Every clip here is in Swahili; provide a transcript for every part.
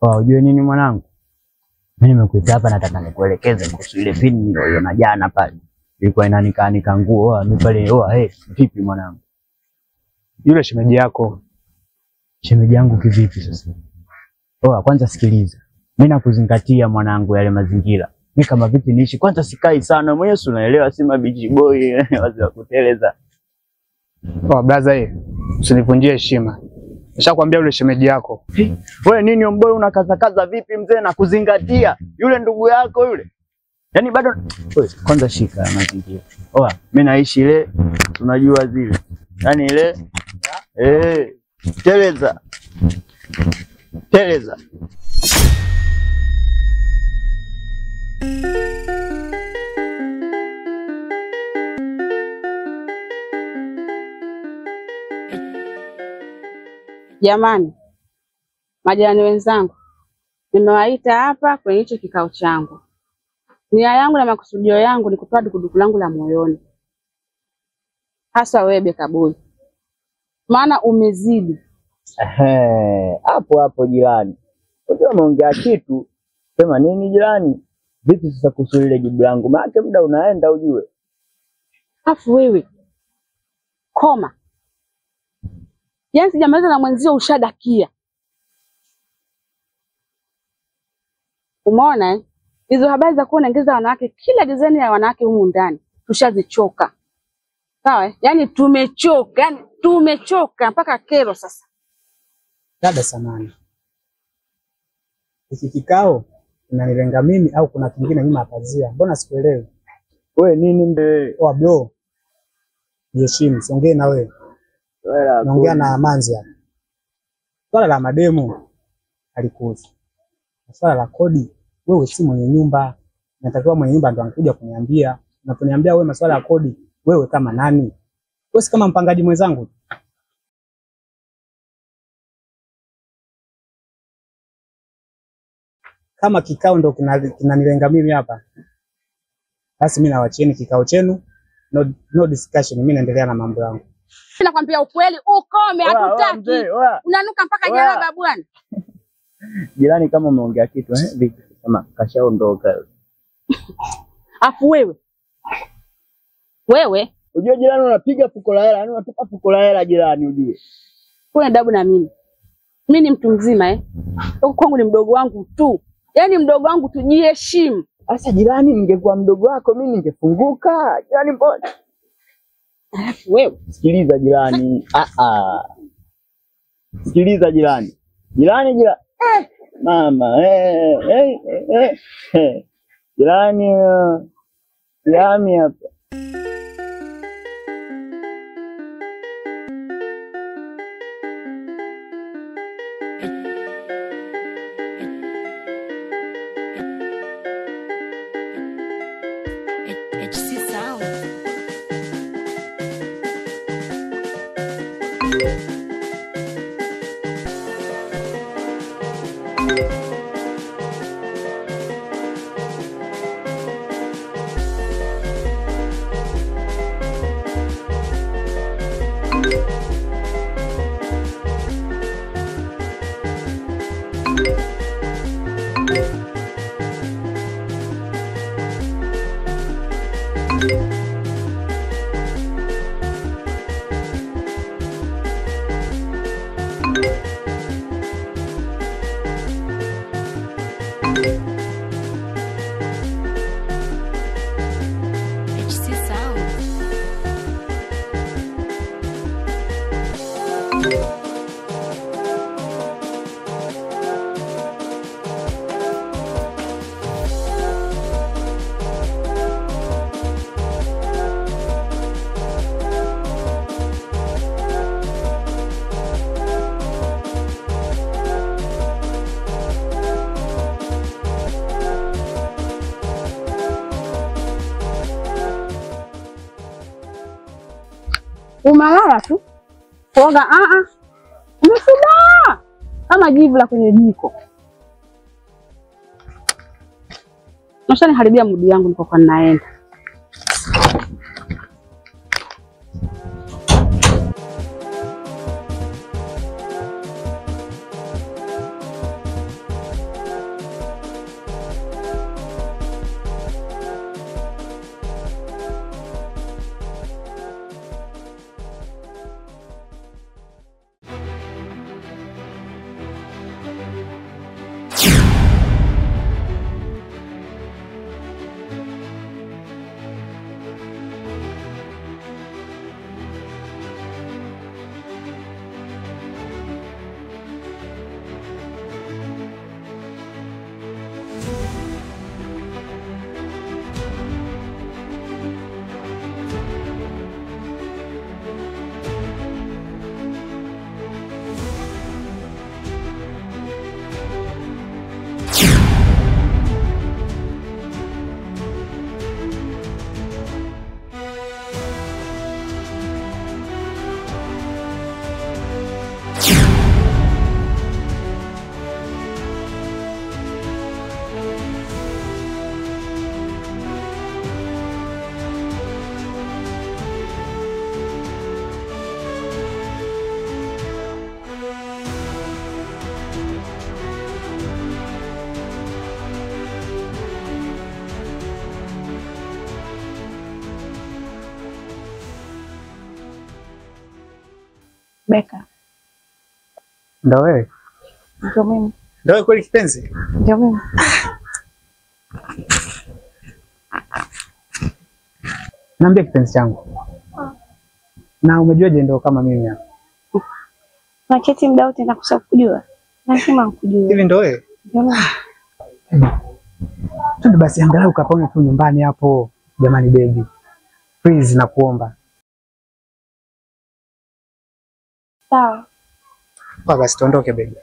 Unajua nini mwanangu? Mimi nimekuita hapa nataka nikuelekeze kuhusu ile pini niliyoiona jana pale. Ilikuwa inanika nguo, mimi pale, vipi mwanangu? Yule shemeji yako. Shemeji yangu kivipi sasa? Kwanza sikiliza. Mimi nakuzingatia mwanangu yale mazingira. Mimi kama vipi niishi kwanza sikai sana mwenyewe unaelewa si mabichi boy wazi wa kuteleza. Brother usinivunjie heshima. Nishakwambia yule shemeji yako. Wewe nini mboy unakaza vipi mzee na kuzingatia? Yule ndugu yako yule. Yaani bado kwanza shika mazingira. Mimi naishi ile tunajua zile. Yaani ile teleza. Teleza. Jamani, majirani wenzangu, nimewaita hapa kwenye hicho kikao changu. Nia yangu na makusudio yangu ni kutoa dukuduku langu la moyoni. Hasa wewe Beka Boy. Maana umezidi. Hapo jirani. Unajua umeongea kitu, sema nini jirani? Vipi sasa kuhusu ile jibu langu? Maana muda unaenda ujue. Afu wewe. Koma. Yaani sijamaliza na mwenzio ushadakia. Umeona hizo habari za kuwa naongeza wanawake, kila design ya wanawake humu ndani tushazichoka. Sawa? Yaani tumechoka mpaka kero sasa. Dada samani. Hiki kikao unanilenga mimi au kuna kingine nyuma ya pazia? Mbona sikuelewi? Wewe nini mbe? Bro. Heshima, siongee na wewe. Naongea na Manzi hapa. Swala la mademu alikuhusu. Swala la kodi, wewe si mwenye nyumba. Natakiwa mwenye nyumba ndo anakuja kuniambia. Unaponiambia wewe masuala ya kodi, wewe kama nani? Wewe si kama mpangaji mwenzangu. Kama kikao ndo kinanilenga mimi hapa. Basi mimi nawachieni kikao chenu. No discussion, mimi naendelea na mambo yangu. Nakwambia ukweli, ukome, hatutaki. Unanuka mpaka jalaba bwana. Jirani kama umeongea kitu vipi? Kama kashaondoka. Afu wewe. Unajua jirani unapiga fuko la hela, yani unatupa fuko la hela jirani ujue. Kuna adabu na mimi. Mimi ni mtu mzima Huko kwangu ni mdogo wangu tu. Yaani mdogo wangu tujiheshimu. Sasa jirani ningekuwa mdogo wako mimi ningefunguka. Jirani mbona? Wewe sikiliza jirani. Sikiliza jirani. Jirani mama jirani hapa. Umalala tu. Kuoga umefuba kama jivu la kwenye jiko. Nashani haribia mudi yangu niko kwa naenda. Beka. Ndio wewe? Ndio mimi. Ndio wewe kweli kipenzi? Ndio mimi. Niambie kipenzi changu. Na umejuaje ndio kama mimi hapa? Na cheti muda wote nakusa kujua. Lazima nikujue. Hivi ndio wewe? Ndio mimi. Twende basi angalau kapaone tu nyumbani hapo. Jamani baby. Please nakuomba. Sawa. Kwa basi tuondoke baby.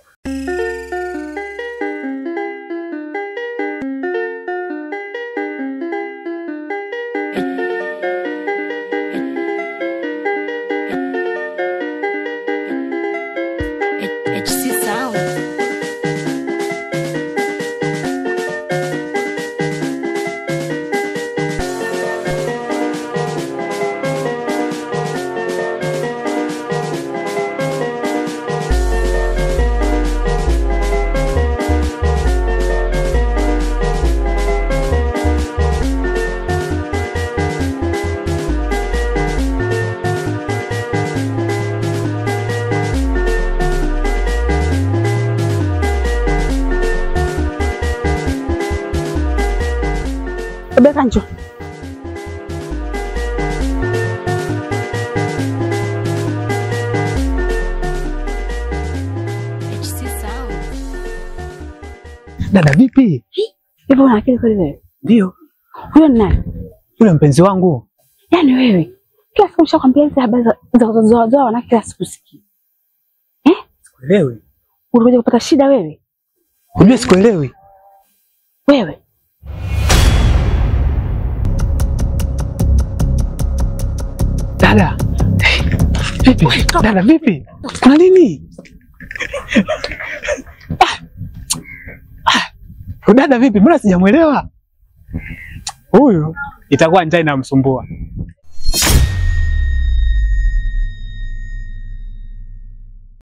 Beka njoo. Dada vipi? Hivi una akili kweli wewe? Ndio. Huyo ni nani? Yule mpenzi wangu. Yaani wewe kila siku nishakwambia hizi habari za wanawake kila siku sikii. Sikuelewi. Unakuja kupata shida wewe? Unajua sikuelewi. Wewe. Dada. Vipi? Dada vipi? Kuna nini? Dada vipi? Mbona sijamuelewa? Huyu itakuwa njaa inamsumbua.